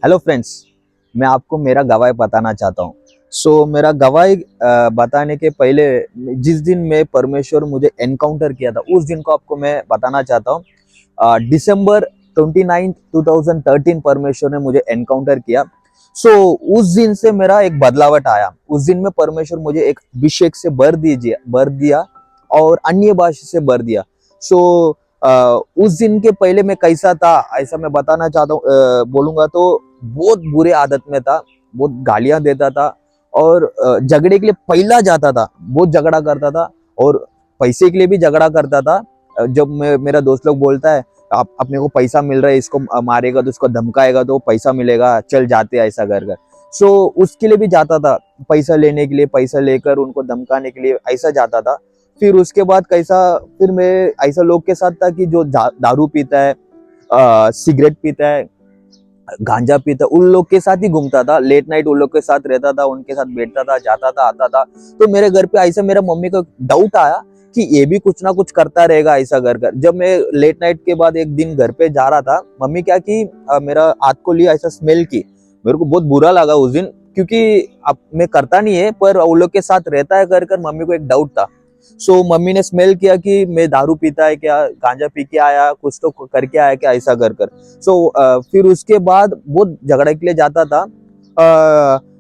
Hello friends, मैं आपको मेरा गवाही बताना चाहता हूँ। मेरा गवाही बताने के पहले जिस दिन मैं परमेश्वर मुझे एनकाउंटर किया था उस दिन को आपको मैं बताना चाहता हूँ। दिसंबर 29 2013 परमेश्वर ने मुझे एनकाउंटर किया। उस दिन से मेरा एक बदलावट आया। उस दिन में परमेश्वर मुझे एक अभिषेक से भर दिया और अन्य भाषा से भर दिया। उस दिन के पहले मैं कैसा था ऐसा मैं बताना चाहता हूँ। बोलूंगा तो बहुत बुरे आदत में था, बहुत गालियां देता था और झगड़े के लिए पहला जाता था, बहुत झगड़ा करता था और पैसे के लिए भी झगड़ा करता था। जब मेरा दोस्त लोग बोलता है आप अपने को पैसा मिल रहा है, इसको मारेगा तो इसको धमकाएगा तो पैसा मिलेगा, चल जाते ऐसा कर कर। उसके लिए भी जाता था, पैसा लेने के लिए, पैसा लेकर उनको धमकाने के लिए ऐसा जाता था। फिर उसके बाद फिर मैं ऐसा लोग के साथ था कि जो दारू पीता है, सिगरेट पीता है, गांजा पीता, उन लोग के साथ ही घूमता था। लेट नाइट उन लोग के साथ रहता था, उनके साथ बैठता था, जाता था, आता था। तो मेरे घर पे ऐसा मेरा मम्मी को डाउट आया कि ये भी कुछ ना कुछ करता रहेगा ऐसा कर कर। जब मैं लेट नाइट के बाद एक दिन घर पे जा रहा था, मम्मी क्या की मेरा हाथ को लिया, ऐसा स्मेल की। मेरे को बहुत बुरा लगा उस दिन, क्योंकि अब मैं करता नहीं है पर उन लोग के साथ रहता है कर कर मम्मी को एक डाउट था। मम्मी ने स्मेल किया कि मैं दारू पीता है क्या, गांजा पी के आया, कुछ तो करके आया क्या ऐसा कर कर। फिर उसके बाद बहुत झगड़ा के लिए जाता था।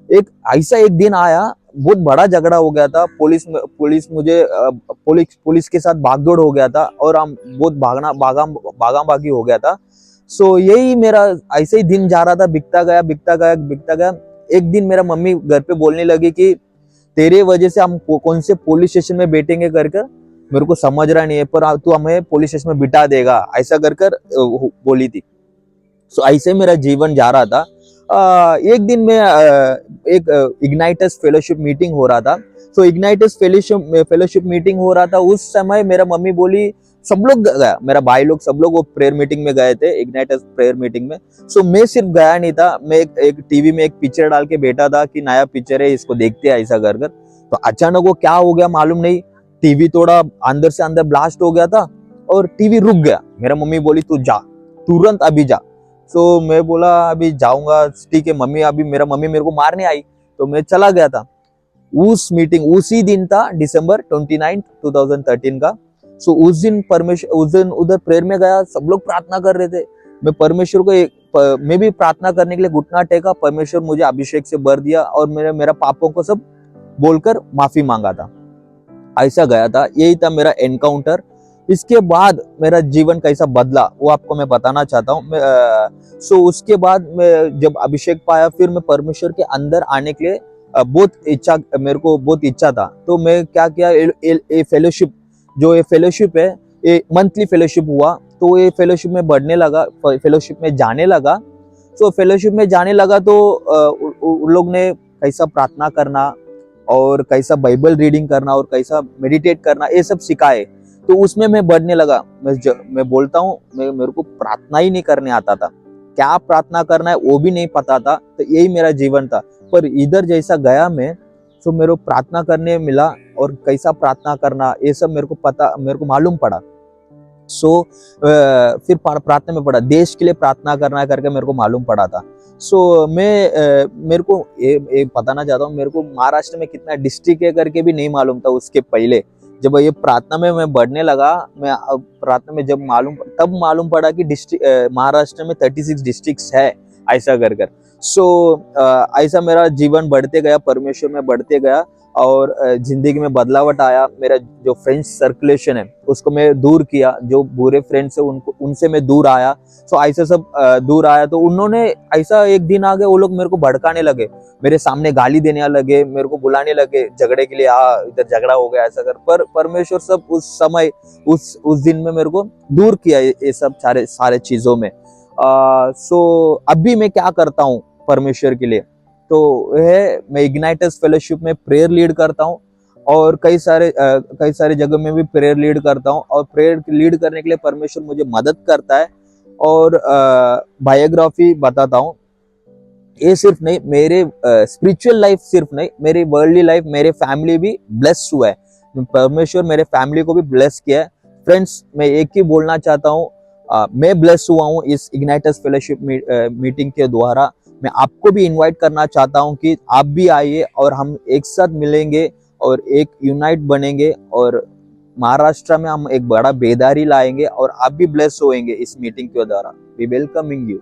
एक दिन आया, बहुत बड़ा झगड़ा हो गया था। पुलिस के साथ भागदौड़ हो गया था और हम बहुत भागा भागी हो गया था। यही मेरा ऐसे ही दिन जा रहा था, बिकता गया। एक दिन मेरा मम्मी घर पे बोलने लगी कि तेरे वजह से हम कौन से पुलिस स्टेशन में बैठेंगे कर कर, मेरे को समझ रहा नहीं है पर तू हमें पुलिस स्टेशन में बिठा देगा ऐसा कर कर बोली थी। ऐसे मेरा जीवन जा रहा था। एक दिन में एक इग्नाइटस फेलोशिप मीटिंग हो रहा था। इग्नाइटस फेलोशिप मीटिंग हो रहा था। उस समय मेरा मम्मी बोली, सब लोग गया, मेरा भाई लोग सब लोग वो प्रेयर मीटिंग में गए थे, इग्नाइटस प्रेयर मीटिंग में। मैं सिर्फ गया नहीं था, मैं एक टीवी में एक पिक्चर डाल के बैठा था कि नया पिक्चर है, इसको देखते हैं ऐसा कर कर। तो अचानक वो क्या हो गया मालूम नहीं, टीवी थोड़ा अंदर से अंदर ब्लास्ट हो गया था और टीवी रुक गया। मेरा मम्मी बोली तू जा, तुरंत अभी जा। मैं बोला अभी जाऊंगा, ठीक है मम्मी, अभी मम्मी मेरे को मारने आई। तो मैं चला गया था। उसी दिन था, दिसंबर 29 2013 का। उस दिन उधर प्रेयर में गया, सब लोग प्रार्थना कर रहे थे। मैं भी प्रार्थना करने के लिए घुटना टेका। परमेश्वर मुझे अभिषेक से भर दिया और मेरा पापों को सब बोलकर माफी मांगा था। ऐसा गया था, यही था मेरा एनकाउंटर। इसके बाद मेरा जीवन कैसा बदला वो आपको मैं बताना चाहता हूँ। उसके बाद मैं जब अभिषेक पाया, फिर मैं परमेश्वर के अंदर आने के लिए मेरे को बहुत इच्छा था। तो मैं क्या किया, ये फेलोशिप है, ये मंथली फेलोशिप हुआ। तो ये फेलोशिप में बढ़ने लगा, फेलोशिप में जाने लगा। फेलोशिप में जाने लगा तो उन लोग ने कैसा प्रार्थना करना और कैसा बाइबल रीडिंग करना और कैसा मेडिटेट करना, ये सब सिखाए। तो उसमें मैं बढ़ने लगा। मैं बोलता हूँ, मेरे को प्रार्थना ही नहीं करने आता था, क्या प्रार्थना करना है वो भी नहीं पता था। तो यही मेरा जीवन था। पर इधर जैसा गया मैं, मेरे को प्रार्थना करने मिला और कैसा प्रार्थना करना ये सब मेरे को मालूम पड़ा। फिर प्रार्थना में पड़ा, देश के लिए प्रार्थना करना करके मेरे को मालूम पड़ा था। मेरे को ये बताना चाहता हूँ, मेरे को महाराष्ट्र में कितना डिस्ट्रिक्ट है करके भी नहीं मालूम था उसके पहले। जब ये प्रार्थना में मैं बढ़ने लगा, मैं प्रार्थना में जब तब मालूम पड़ा कि महाराष्ट्र में 36 डिस्ट्रिक्ट्स है ऐसा कर कर। ऐसा मेरा जीवन बढ़ते गया, परमेश्वर में बढ़ते गया और जिंदगी में बदलावट आया। मेरा जो फ्रेंड्स सर्कुलेशन है उसको मैं दूर किया, जो बुरे फ्रेंड्स है उनसे मैं दूर आया। ऐसा सब दूर आया तो उन्होंने ऐसा एक दिन आ गए, वो लोग मेरे को भड़काने लगे, मेरे सामने गाली देने लगे, मेरे को बुलाने लगे झगड़े के लिए, इधर झगड़ा हो गया ऐसा कर। पर परमेश्वर सब उस समय उस दिन में मेरे को दूर किया ये सब सारे चीजों में। अभी मैं क्या करता हूँ परमेश्वर के लिए, तो है मैं इग्नाइटस फेलोशिप में प्रेयर लीड करता हूँ और कई सारे जगह में भी प्रेयर लीड करता हूँ। और प्रेयर लीड करने के लिए परमेश्वर मुझे मदद करता है और बायोग्राफी बताता हूँ। ये सिर्फ नहीं, मेरे स्पिरिचुअल लाइफ सिर्फ नहीं, मेरी वर्ल्डली लाइफ, मेरे फैमिली भी ब्लेस हुआ है। परमेश्वर मेरे फैमिली को भी ब्लेस किया है। फ्रेंड्स, मैं एक ही बोलना चाहता हूँ, मैं ब्लेस हुआ हूँ इस इग्नाइटस फेलोशिप मीटिंग के द्वारा। मैं आपको भी इनवाइट करना चाहता हूँ कि आप भी आइए और हम एक साथ मिलेंगे और एक यूनाइट बनेंगे और महाराष्ट्र में हम एक बड़ा बेदारी लाएंगे और आप भी ब्लेस होएंगे इस मीटिंग के द्वारा। We welcoming you.